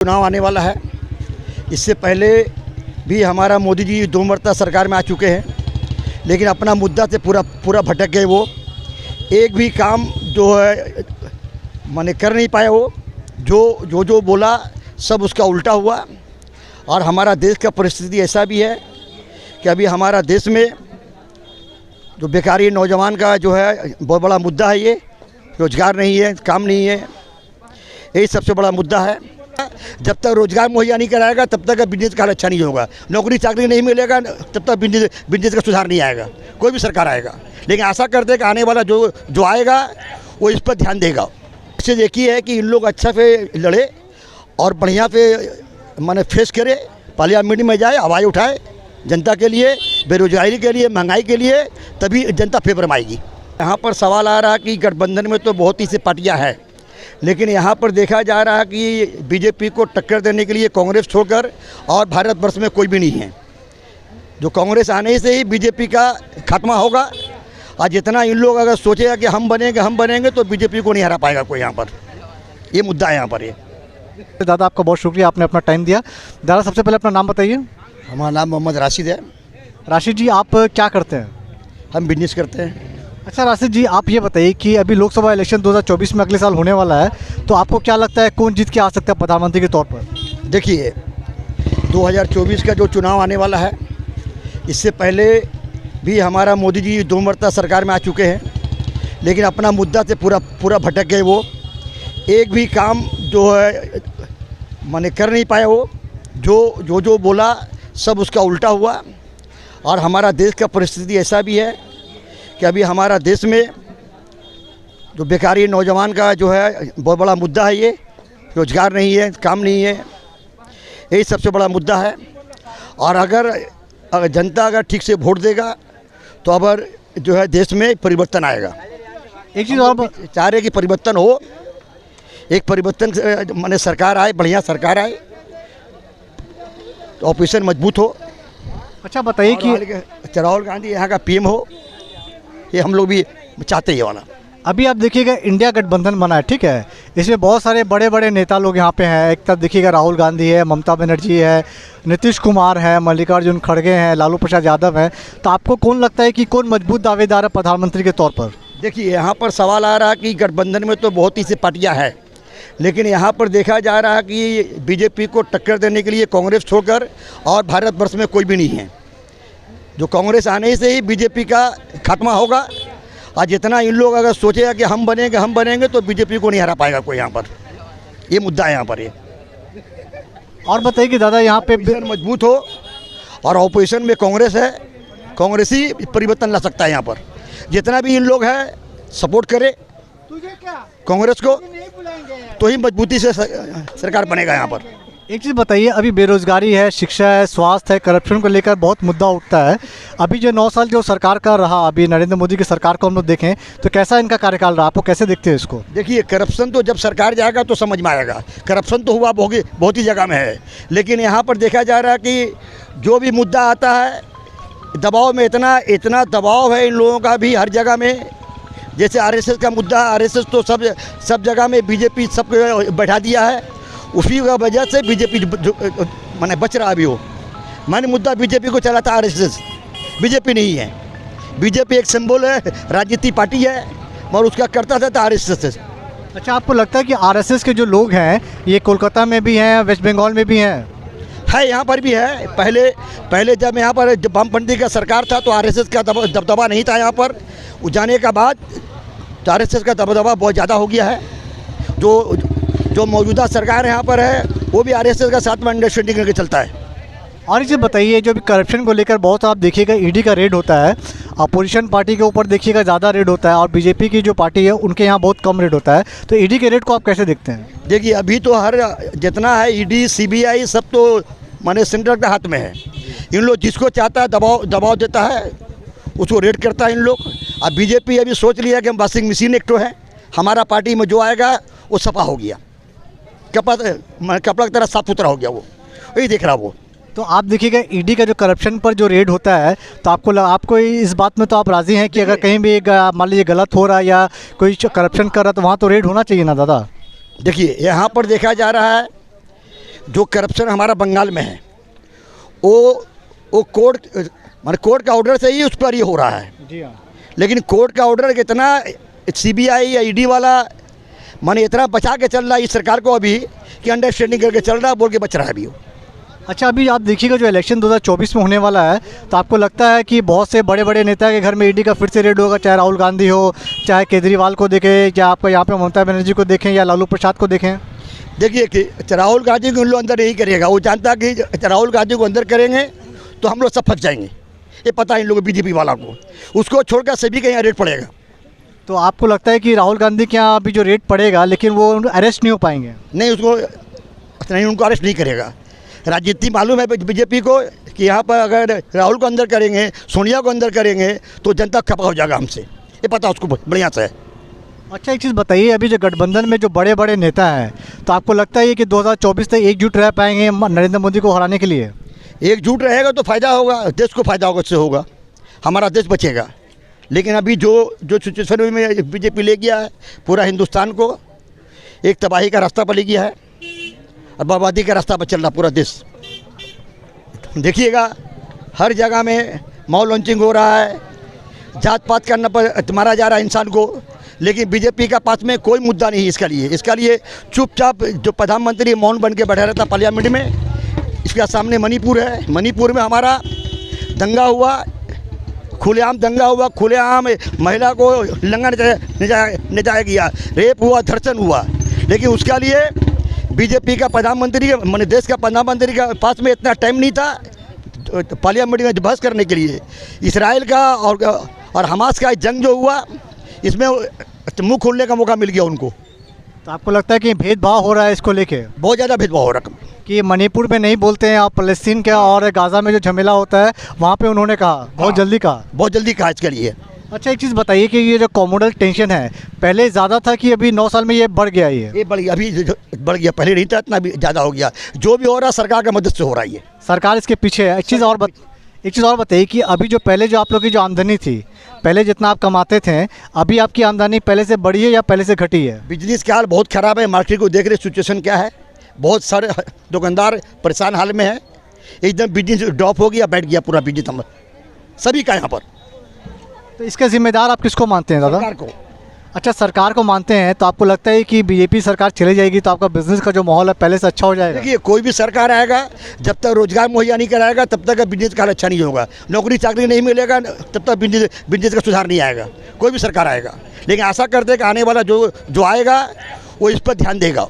चुनाव आने वाला है। इससे पहले भी हमारा मोदी जी 2 मरतबा सरकार में आ चुके हैं, लेकिन अपना मुद्दा से पूरा भटक गए। वो एक भी काम जो है माने कर नहीं पाए। वो जो बोला सब उसका उल्टा हुआ। और हमारा देश का परिस्थिति ऐसा भी है कि अभी हमारा देश में जो बेकारी नौजवान का जो है बहुत बड़ा मुद्दा है। ये रोज़गार नहीं है, काम नहीं है, यही सबसे बड़ा मुद्दा है। जब तक रोज़गार मुहैया नहीं कराएगा तब तक बिजनेस का हाल अच्छा नहीं होगा। नौकरी चाकरी नहीं मिलेगा तब तक बिजनेस का सुधार नहीं आएगा, कोई भी सरकार आएगा। लेकिन आशा करते हैं कि आने वाला जो आएगा वो इस पर ध्यान देगा। इससे देखिए है कि इन लोग अच्छा पे लड़े और बढ़िया पे माने फेस करे, पार्लियामेंट में जाए, आवाज़ उठाए जनता के लिए, बेरोजगारी के लिए, महंगाई के लिए, तभी जनता फेवर में आएगी। यहाँ पर सवाल आ रहा कि गठबंधन में तो बहुत ही से पार्टियाँ हैं, लेकिन यहाँ पर देखा जा रहा है कि बीजेपी को टक्कर देने के लिए कांग्रेस छोड़कर और भारतवर्ष में कोई भी नहीं है। जो कांग्रेस आने से ही बीजेपी का खात्मा होगा। और जितना इन लोग अगर सोचेगा कि हम बनेंगे तो बीजेपी को नहीं हरा पाएगा कोई। यहाँ पर ये मुद्दा है। यहाँ पर ये दादा आपका बहुत शुक्रिया, आपने अपना टाइम दिया। दादा सबसे पहले अपना नाम बताइए। हमारा नाम मोहम्मद राशिद है। राशिद जी आप क्या करते हैं? हम बिजनेस करते हैं। अच्छा राशिद जी आप ये बताइए कि अभी लोकसभा इलेक्शन 2024 में अगले साल होने वाला है, तो आपको क्या लगता है कौन जीत के आ सकता है प्रधानमंत्री के तौर पर? देखिए 2024 का जो चुनाव आने वाला है, इससे पहले भी हमारा मोदी जी 2 मरतबा सरकार में आ चुके हैं, लेकिन अपना मुद्दा से पूरा भटक गए। वो एक भी काम जो है माने कर नहीं पाए। वो जो बोला सब उसका उल्टा हुआ। और हमारा देश का परिस्थिति ऐसा भी है कि अभी हमारा देश में जो बेकारी नौजवान का जो है बहुत बड़ा मुद्दा है। ये रोज़गार नहीं है, काम नहीं है, यही सबसे बड़ा मुद्दा है। और अगर जनता अगर ठीक से वोट देगा तो अब जो है देश में परिवर्तन आएगा। एक चीज़ और चाह रहे कि परिवर्तन हो, एक परिवर्तन माने सरकार आए, बढ़िया सरकार आए, तो ऑपोजिशन मजबूत हो। अच्छा बताइए कि राहुल गांधी यहाँ का पीएम हो, ये हम लोग भी चाहते हैं वाला। अभी आप देखिएगा इंडिया गठबंधन बना है, ठीक है, इसमें बहुत सारे बड़े बड़े नेता लोग यहाँ पे हैं। एक तरफ देखिएगा राहुल गांधी है, ममता बनर्जी है, नीतीश कुमार है, मल्लिकार्जुन खड़गे हैं, लालू प्रसाद यादव हैं। तो आपको कौन लगता है कि कौन मजबूत दावेदार है प्रधानमंत्री के तौर पर? देखिए यहाँ पर सवाल आ रहा कि गठबंधन में तो बहुत ही से पार्टियाँ हैं, लेकिन यहाँ पर देखा जा रहा है कि बीजेपी को टक्कर देने के लिए कांग्रेस छोड़कर और भारतवर्ष में कोई भी नहीं है। जो कांग्रेस आने से ही बीजेपी का खात्मा होगा। और जितना इन लोग अगर सोचेगा कि हम बनेंगे तो बीजेपी को नहीं हरा पाएगा कोई। यहाँ पर ये मुद्दा है। यहाँ पर ये और बताइए कि दादा यहाँ पे मजबूत हो और ऑपोजिशन में कांग्रेस है, कांग्रेस ही परिवर्तन ला सकता है। यहाँ पर जितना भी इन लोग हैं सपोर्ट करे कांग्रेस को, तो ही मजबूती से सरकार बनेगा। यहाँ पर एक चीज़ बताइए, अभी बेरोजगारी है, शिक्षा है, स्वास्थ्य है, करप्शन को लेकर बहुत मुद्दा उठता है। अभी जो 9 साल जो सरकार का रहा, अभी नरेंद्र मोदी की सरकार को हम लोग देखें तो कैसा इनका कार्यकाल रहा, आपको कैसे देखते हैं इसको? देखिए करप्शन तो जब सरकार जाएगा तो समझ में आएगा। करप्शन तो हुआ बहुत ही जगह में है, लेकिन यहाँ पर देखा जा रहा है कि जो भी मुद्दा आता है दबाव में इतना दबाव है इन लोगों का भी हर जगह में। जैसे आरएसएस का मुद्दा, आरएसएस तो सब जगह में बीजेपी सब बैठा दिया है। उसी का वजह से बीजेपी माने बच रहा अभी। वो माने मुद्दा बीजेपी को चलाता आरएसएस, बीजेपी नहीं है। बीजेपी एक सिंबल है, राजनीतिक पार्टी है, और उसका करता था आरएसएस। अच्छा आपको लगता है कि आरएसएस के जो लोग हैं ये कोलकाता में भी हैं, वेस्ट बंगाल में भी हैं? है, यहाँ पर भी है। पहले जब यहाँ पर जब वामपंथी का सरकार था तो आरएसएस का दबदबा नहीं था। यहाँ पर जाने का बाद तो आरएसएस का दबदबा बहुत ज़्यादा हो गया है। जो मौजूदा सरकार यहाँ पर है वो भी आरएसएस का साथ में अंडरस्टैंडिंग करके चलता है। और इसे बताइए, जो भी करप्शन को लेकर बहुत आप देखिएगा ईडी का रेड होता है, अपोजिशन पार्टी के ऊपर देखिएगा ज़्यादा रेड होता है, और बीजेपी की जो पार्टी है उनके यहाँ बहुत कम रेड होता है। तो ईडी के रेड को आप कैसे देखते हैं? देखिए अभी तो हर जितना है ईडी सीबीआई सब तो माने सेंटर के हाथ में है। इन लोग जिसको चाहता है दबाव देता है, उसको रेड करता है इन लोग। अब बीजेपी अभी सोच लिया कि हम वॉशिंग मशीन एक तो है, हमारा पार्टी में जो आएगा वो सफा हो गया, कपड़ा की तरह साफ सुथरा हो गया। वो वही देख रहा वो। तो आप देखिएगा ईडी का जो करप्शन पर जो रेड होता है, तो आपको इस बात में तो आप राज़ी हैं कि अगर कहीं भी मान लीजिए गलत हो रहा है या कोई करप्शन कर रहा है तो वहाँ तो रेड होना चाहिए ना दादा? देखिए यहाँ पर देखा जा रहा है जो करप्शन हमारा बंगाल में है वो कोर्ट माने कोर्ट का ऑर्डर से ही उस पर ये हो रहा है। जी हाँ। लेकिन कोर्ट का ऑर्डर कितना सीबीआई या ईडी वाला माने इतना बचा के चल रहा है इस सरकार को अभी कि अंडरस्टैंडिंग करके चल रहा है, बोल के बच रहा है अभी वो। अच्छा, अभी आप देखिएगा जो इलेक्शन 2024 में होने वाला है, तो आपको लगता है कि बहुत से बड़े बड़े नेता के घर में ईडी का फिर से रेड होगा, चाहे राहुल गांधी हो, चाहे केजरीवाल को देखें, या आपको यहाँ पे ममता बनर्जी को देखें, या लालू प्रसाद को देखें? देखिए कि राहुल गांधी को उन लोग अंदर नहीं करेगा, वो जानता कि राहुल गांधी को अंदर करेंगे तो हम लोग सब फंस जाएंगे, ये पता है इन लोगों बीजेपी वाला को। उसको छोड़कर सभी के यहाँ रेट पड़ेगा। तो आपको लगता है कि राहुल गांधी के यहाँ अभी जो रेट पड़ेगा लेकिन वो अरेस्ट नहीं हो पाएंगे? नहीं, उनको अरेस्ट नहीं करेगा। राजनीति मालूम है बीजेपी को कि यहाँ पर अगर राहुल को अंदर करेंगे, सोनिया को अंदर करेंगे तो जनता खपा हो जाएगा हमसे, ये पता उसको बढ़िया से है। अच्छा, एक चीज़ बताइए, अभी जो गठबंधन में जो बड़े बड़े नेता हैं, तो आपको लगता है कि 2024 तक एकजुट रह पाएंगे नरेंद्र मोदी को हराने के लिए? एकजुट रहेगा तो फ़ायदा होगा, देश को फ़ायदा होगा, उससे होगा, हमारा देश बचेगा। लेकिन अभी जो सिचुएशन में बीजेपी ले गया है पूरा हिंदुस्तान को एक तबाही का रास्ता पर ले गया है और बर्बादी का रास्ता पर चल रहा पूरा देश। देखिएगा हर जगह में मॉल लॉन्चिंग हो रहा है, जात पात करना पर मारा जा रहा है इंसान को, लेकिन बीजेपी का पास में कोई मुद्दा नहीं है इसका लिए चुपचाप जो प्रधानमंत्री मौन बन के बैठा रहता पार्लियामेंट में। इसके सामने मणिपुर है, मणिपुर में हमारा दंगा हुआ, खुलेआम दंगा हुआ, खुलेआम महिला को लंगा नचाया गया, रेप हुआ, धर्षण हुआ, लेकिन उसका लिए बीजेपी का प्रधानमंत्री मैंने देश का प्रधानमंत्री का पास में इतना टाइम नहीं था पार्लियामेंट में बहस करने के लिए। इसराइल का और हमास का जंग जो हुआ इसमें मुंह खोलने का मौका मिल गया उनको। तो आपको लगता है कि भेदभाव हो रहा है इसको लेके? बहुत ज़्यादा भेदभाव हो रहा है कि मणिपुर में नहीं बोलते हैं आप, फ़लस्तीन का और गाज़ा में जो झमेला होता है वहाँ पे उन्होंने कहा, बहुत जल्दी कहा इसके लिए। अच्छा, एक चीज़ बताइए कि ये जो कॉमोडल टेंशन है पहले ज़्यादा था कि अभी 9 साल में ये बढ़ गया? ये बढ़ गया, अभी बढ़ गया, पहले नहीं था इतना, भी ज़्यादा हो गया। जो भी हो रहा है सरकार की मदद से हो रहा है, ये सरकार इसके पीछे है। एक चीज़ और बताइए कि अभी जो पहले जो आप लोग की जो आमदनी थी, पहले जितना आप कमाते थे, अभी आपकी आमदनी पहले से बढ़ी है या पहले से घटी है? बिजनेस का हाल बहुत ख़राब है, मार्केट को देख रहे सिचुएशन क्या है, बहुत सारे दुकानदार परेशान हाल में है, एकदम बिजनेस ड्रॉप हो गया, बैठ गया पूरा बिजनेस सभी का यहाँ पर। तो इसका जिम्मेदार आप किसको मानते हैं दादा? सरकार को। अच्छा, सरकार को मानते हैं, तो आपको लगता है कि बीजेपी सरकार चली जाएगी तो आपका बिजनेस का जो माहौल है पहले से अच्छा हो जाएगा? देखिए, कोई भी सरकार आएगा जब तक रोजगार मुहैया नहीं कराएगा तब तक बिजनेस का हाल अच्छा नहीं होगा, नौकरी चाकरी नहीं मिलेगा तब तक बिजनेस का सुधार नहीं आएगा, कोई भी सरकार आएगा। लेकिन आशा करते हैं कि आने वाला जो आएगा वो इस पर ध्यान देगा।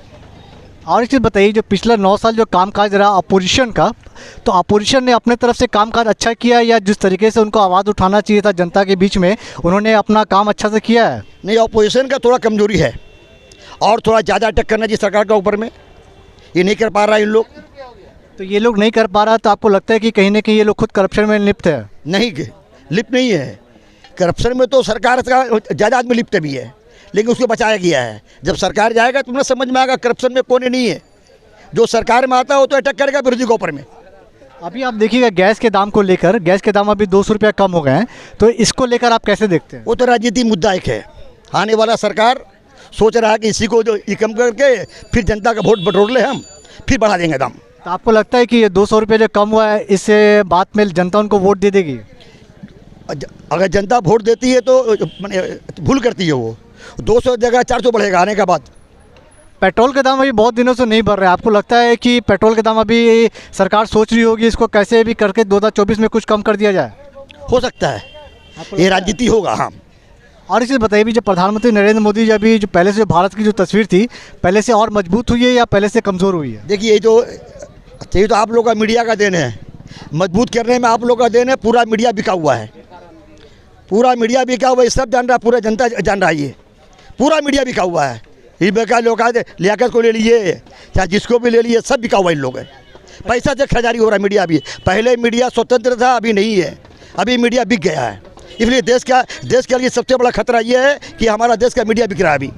और एक चीज़ बताइए, जो पिछला 9 साल जो कामकाज रहा अपोजिशन का, तो अपोजिशन ने अपने तरफ से कामकाज अच्छा किया या जिस तरीके से उनको आवाज़ उठाना चाहिए था जनता के बीच में, उन्होंने अपना काम अच्छा से किया है? नहीं, अपोजिशन का थोड़ा कमजोरी है और थोड़ा ज़्यादा अटैक करना चाहिए सरकार के ऊपर में, ये नहीं कर पा रहा है इन लोग। तो ये लोग नहीं कर पा रहा, तो आपको लगता है कि कहीं ना कहीं ये लोग खुद करप्शन में लिप्त है? नहीं, लिप्त नहीं है, करप्शन में तो सरकार का ज़्यादा आदमी लिप्त भी है, लेकिन उसको बचाया गया है। जब सरकार जाएगा तो उन्हें समझ में आएगा करप्शन में कौन नहीं है, जो सरकार में आता है वो तो अटैक करेगा विरोधी के ऊपर में। अभी आप देखिएगा गैस के दाम को लेकर, गैस के दाम अभी 200 रुपया कम हो गए हैं, तो इसको लेकर आप कैसे देखते हैं? वो तो राजनीति मुद्दा एक है, आने वाला सरकार सोच रहा है कि इसी को जो कम करके फिर जनता का वोट बटोर ले, हम फिर बढ़ा देंगे दाम। तो आपको लगता है कि ये 200 रुपये जो कम हुआ है इससे बाद में जनता उनको वोट दे देगी? अगर जनता वोट देती है तो भूल करती है, वो 200 जगह 400 बढ़ेगा आने के बाद। पेट्रोल के दाम अभी बहुत दिनों से नहीं बढ़ रहे हैं, आपको लगता है कि पेट्रोल के दाम अभी सरकार सोच रही होगी इसको कैसे भी करके 2024 में कुछ कम कर दिया जाए? हो सकता है, ये राजनीति होगा। हाँ, और इसे बताइए भी, जो प्रधानमंत्री नरेंद्र मोदी जी अभी जो पहले से भारत की जो तस्वीर थी पहले से और मजबूत हुई है या पहले से कमज़ोर हुई है? देखिए, ये तो आप लोग का मीडिया का देन है, मजबूत करने में आप लोग का देन है। पूरा मीडिया बिका हुआ है, पूरा मीडिया बिका हुआ है, सब जान रहा है, पूरा जनता जान रहा है, ये पूरा मीडिया बिका हुआ है। ये बेकार लोग लियाकत को ले लिए, चाहे जिसको भी ले लिए, सब बिका हुआ इन लोग है। पैसा से खरीदारी हो रहा है मीडिया भी। पहले मीडिया स्वतंत्र था, अभी नहीं है, अभी मीडिया बिक गया है। इसलिए देश के लिए सबसे बड़ा खतरा ये है कि हमारा देश का मीडिया बिक रहा है अभी।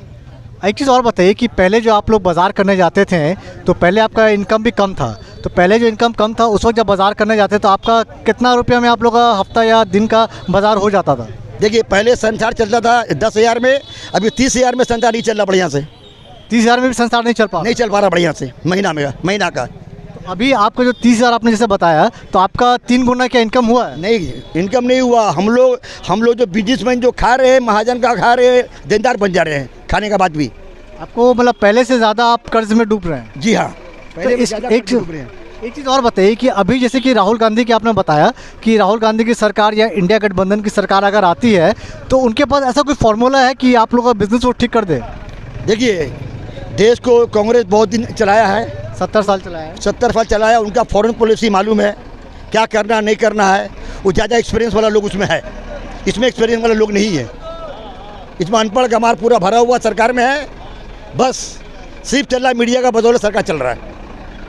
एक चीज़ और बताइए कि पहले जो आप लोग बाज़ार करने जाते थे तो पहले आपका इनकम भी कम था, तो पहले जो इनकम कम था उस वक्त जब बाज़ार करने जाते तो आपका कितना रुपया में आप लोग का हफ्ता या दिन का बाज़ार हो जाता था? देखिए, पहले संसार चलता था 10,000 में, अभी 30,000 में संसार नहीं चल रहा बढ़िया से। 30,000 में भी संसार नहीं चल पा रहा बढ़िया से, महीना का। अभी आपका जो 30,000 आपने जैसे बताया, तो आपका 3 गुना क्या इनकम हुआ है? नहीं, इनकम नहीं हुआ। हम लोग जो बिजनेसमैन जो खा रहे हैं, महाजन का खा रहे हैं, देनदार बन जा रहे हैं खाने के बाद भी। आपको मतलब पहले से ज़्यादा आप कर्ज में डूब रहे हैं? जी हाँ, तो पहले इस ज़्यादा एक डूब रहे हैं। चीज़ और बताइए कि अभी जैसे कि राहुल गांधी की आपने बताया कि राहुल गांधी की सरकार या इंडिया गठबंधन की सरकार अगर आती है तो उनके पास ऐसा कोई फार्मूला है कि आप लोगों का बिजनेस वो ठीक कर दे? देखिए, देश को कांग्रेस बहुत दिन चलाया है, 70 साल चलाया है। 70 साल चलाया। उनका फॉरेन पॉलिसी मालूम है, क्या करना नहीं करना है। वो ज़्यादा एक्सपीरियंस वाला लोग उसमें है, इसमें एक्सपीरियंस वाला लोग नहीं है। इसमें अनपढ़ गंवार पूरा भरा हुआ सरकार में है। बस सिर्फ चल रहा है, मीडिया का बदौलत सरकार चल रहा है।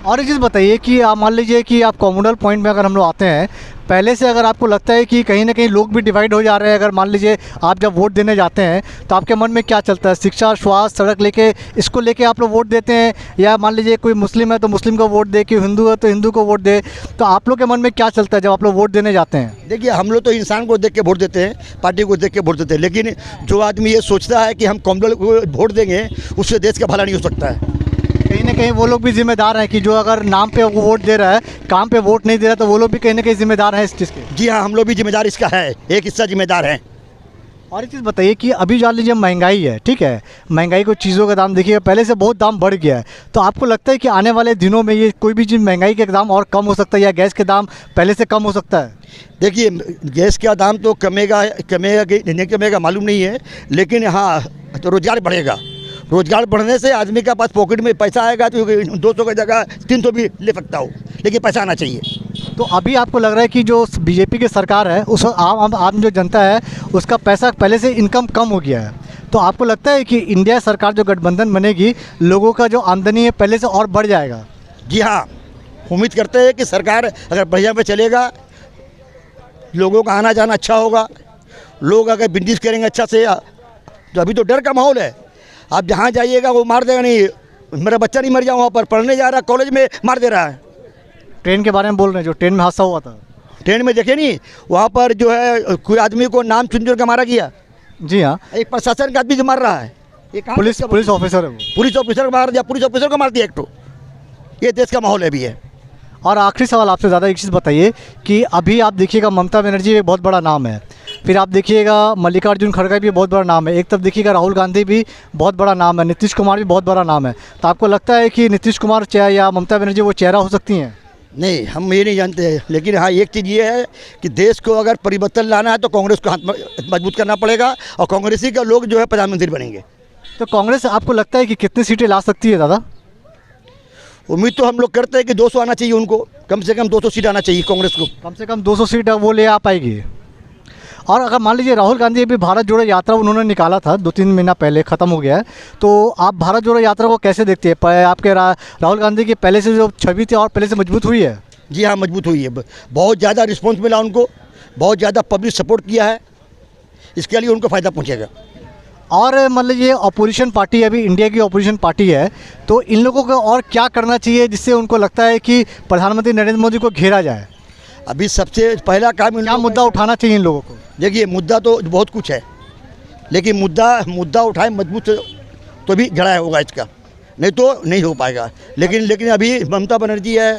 और एक चीज़ बताइए कि आप मान लीजिए कि आप कॉम्युनल पॉइंट में अगर हम लोग आते हैं, पहले से अगर आपको लगता है कि कहीं ना कहीं लोग भी डिवाइड हो जा रहे हैं, अगर मान लीजिए आप जब वोट देने जाते हैं तो आपके मन में क्या चलता है? शिक्षा, स्वास्थ्य, सड़क लेके इसको लेके आप लोग वोट देते हैं, या मान लीजिए कोई मुस्लिम है तो मुस्लिम को वोट दे, कि हिंदू है तो हिंदू को वोट दे, तो आप लोग के मन में क्या चलता है जब आप लोग वोट देने जाते हैं? देखिए, हम लोग तो इंसान को देख के वोट देते हैं, पार्टी को देख के वोट देते हैं। लेकिन जो आदमी ये सोचता है कि हम कॉम्युनल को वोट देंगे, उससे देश का भला नहीं हो सकता है। कहीं ना कहीं वो लोग भी जिम्मेदार हैं कि जो अगर नाम पे वो वोट दे रहा है, काम पे वोट नहीं दे रहा, तो वो लोग भी कहीं ना कहीं जिम्मेदार हैं इस चीज़ के। जी हाँ, हम लोग भी जिम्मेदार इसका है, एक हिस्सा जिम्मेदार हैं। और एक चीज़ बताइए कि अभी जान लीजिए महंगाई है, ठीक है, महंगाई को चीज़ों का दाम देखिए पहले से बहुत दाम बढ़ गया है, तो आपको लगता है कि आने वाले दिनों में ये कोई भी चीज़ महंगाई के दाम और कम हो सकता है, या गैस के दाम पहले से कम हो सकता है? देखिए, गैस का दाम तो कमेगा कमेगा कि नहीं कमेगा मालूम नहीं है, लेकिन हाँ, तो रोज़गार बढ़ेगा। रोज़गार बढ़ने से आदमी का पास पॉकेट में पैसा आएगा तो 200 की जगह 300 भी ले सकता हो, लेकिन पैसा आना चाहिए। तो अभी आपको लग रहा है कि जो बीजेपी की सरकार है, उस आम जो जनता है उसका पैसा पहले से इनकम कम हो गया है, तो आपको लगता है कि इंडिया सरकार जो गठबंधन बनेगी, लोगों का जो आमदनी है पहले से और बढ़ जाएगा? जी हाँ, उम्मीद करते हैं कि सरकार अगर बढ़िया पे चलेगा, लोगों का आना जाना अच्छा होगा, लोग अगर बिजनेस करेंगे अच्छा से। तो अभी तो डर का माहौल है, आप जहाँ जाइएगा वो मार देगा। नहीं, मेरा बच्चा नहीं मर जाए, वहाँ पर पढ़ने जा रहा है, कॉलेज में मार दे रहा है। ट्रेन के बारे में बोल रहे हैं, जो ट्रेन में हादसा हुआ था, ट्रेन में देखे नहीं, वहाँ पर जो है कोई आदमी को नाम चुन के मारा गया। जी हाँ, एक प्रशासन का आदमी को मार रहा है। ये कहाँ पुलिस ऑफिसर है वो। पुलिस ऑफिसर को मार दिया, पुलिस ऑफिसर को मार दिया एक तो। ये देश का माहौल है भी है। और आखिरी सवाल आपसे ज़्यादा एक चीज़ बताइए कि अभी आप देखिएगा ममता बनर्जी एक बहुत बड़ा नाम है, फिर आप देखिएगा मल्लिकार्जुन खड़गे भी बहुत बड़ा नाम है, एक तरफ देखिएगा राहुल गांधी भी बहुत बड़ा नाम है, नीतीश कुमार भी बहुत बड़ा नाम है, तो आपको लगता है कि नीतीश कुमार या ममता बनर्जी वो चेहरा हो सकती हैं? नहीं, हम ये नहीं जानते हैं, लेकिन हाँ एक चीज़ ये है कि देश को अगर परिवर्तन लाना है तो कांग्रेस को हाथ मजबूत करना पड़ेगा, और कांग्रेसी का लोग जो है प्रधानमंत्री बनेंगे। तो कांग्रेस आपको लगता है कि कितनी सीटें ला सकती है दादा? उम्मीद तो हम लोग करते हैं कि 200 आना चाहिए उनको, कम से कम 200 सीट आना चाहिए कांग्रेस को। कम से कम 200 सीट वो ले आ पाएगी। और अगर मान लीजिए राहुल गांधी अभी भारत जोड़ो यात्रा उन्होंने निकाला था 2-3 महीना पहले, ख़त्म हो गया है, तो आप भारत जोड़ो यात्रा को कैसे देखते हैं? आपके राहुल गांधी की पहले से जो छवि थी और पहले से मजबूत हुई है? जी हाँ, मजबूत हुई है। बहुत ज़्यादा रिस्पॉन्स मिला उनको, बहुत ज़्यादा पब्लिक सपोर्ट किया है, इसके लिए उनको फ़ायदा पहुँचेगा। और मान लीजिए अपोजिशन पार्टी अभी इंडिया की अपोजिशन पार्टी है, तो इन लोगों को और क्या करना चाहिए जिससे उनको लगता है कि प्रधानमंत्री नरेंद्र मोदी को घेरा जाए? अभी सबसे पहला काम क्या मुद्दा उठाना चाहिए इन लोगों को? देखिए, मुद्दा तो बहुत कुछ है, लेकिन मुद्दा उठाए मजबूत तो भी जड़ा होगा इसका, नहीं तो नहीं हो पाएगा। लेकिन अभी ममता बनर्जी है,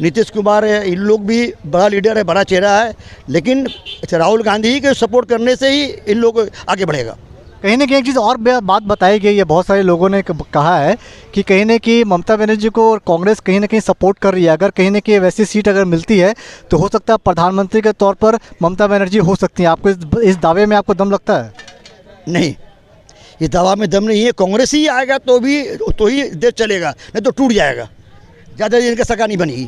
नीतीश कुमार है, इन लोग भी बड़ा लीडर है, बड़ा चेहरा है, लेकिन राहुल गांधी के सपोर्ट करने से ही इन लोग आगे बढ़ेगा। कहीं ना कहीं एक चीज़ और बात बताई गई है, बहुत सारे लोगों ने कहा है कि कहीं ना कहीं ममता बनर्जी को और कांग्रेस कहीं ना कहीं सपोर्ट कर रही है, अगर कहीं ना कहीं वैसी सीट अगर मिलती है तो हो सकता है प्रधानमंत्री के तौर पर ममता बनर्जी हो सकती हैं। आपको इस दावे में आपको दम लगता है? नहीं, इस दावा में दम नहीं है। कांग्रेस ही आएगा तो ही देश चलेगा, नहीं तो टूट जाएगा, ज़्यादा दिन का सरकार नहीं बनेगी।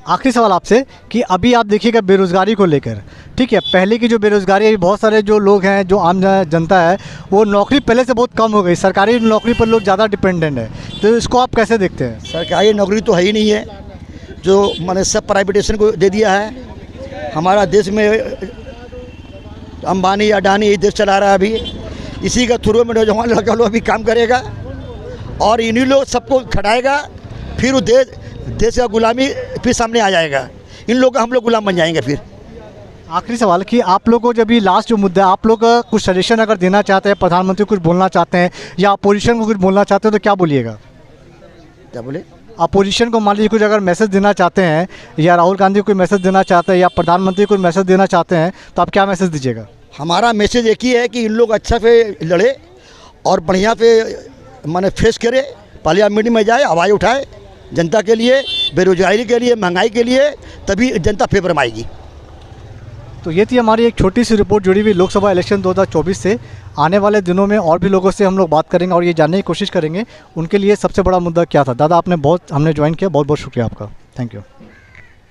आखिरी सवाल आपसे कि अभी आप देखिएगा बेरोज़गारी को लेकर, ठीक है, पहले की जो बेरोज़गारी है, बहुत सारे जो लोग हैं, जो आम जनता है, वो नौकरी पहले से बहुत कम हो गई, सरकारी नौकरी पर लोग ज़्यादा डिपेंडेंट है, तो इसको आप कैसे देखते हैं? सरकारी नौकरी तो है ही नहीं है, जो मैंने सब प्राइवेटेशन को दे दिया है। हमारा देश में अंबानी अडानी ये देश चला रहा है, अभी इसी का थ्रू में नौजवान लड़का लोग अभी काम करेगा और इन्हीं लोग सबको खटाएगा, फिर वो देश का गुलामी फिर सामने आ जाएगा, इन लोग का हम लोग गुलाम बन जाएंगे। फिर आखिरी सवाल कि आप लोग को जब ये लास्ट जो मुद्दा है, आप लोग कुछ सजेशन अगर देना चाहते हैं, प्रधानमंत्री कुछ बोलना चाहते हैं या अपोजिशन को कुछ बोलना चाहते हैं, तो क्या बोलिएगा? क्या बोले? अपोजिशन को मान लीजिए कुछ अगर मैसेज देना चाहते हैं, या राहुल गांधी को कोई मैसेज देना चाहते हैं, या प्रधानमंत्री को मैसेज देना चाहते हैं, तो आप क्या मैसेज दीजिएगा? हमारा मैसेज एक ही है कि इन लोग अच्छा पे लड़े और बढ़िया पे माने फेस करे, पार्लियामेंट में जाए, आवाज़ उठाए जनता के लिए, बेरोजगारी के लिए, महंगाई के लिए, तभी जनता फेवर में आएगी। तो ये थी हमारी एक छोटी सी रिपोर्ट जुड़ी हुई लोकसभा इलेक्शन 2024 से। आने वाले दिनों में और भी लोगों से हम लोग बात करेंगे और ये जानने की कोशिश करेंगे उनके लिए सबसे बड़ा मुद्दा क्या था। दादा आपने हमने ज्वाइन किया, बहुत बहुत शुक्रिया आपका, थैंक यू।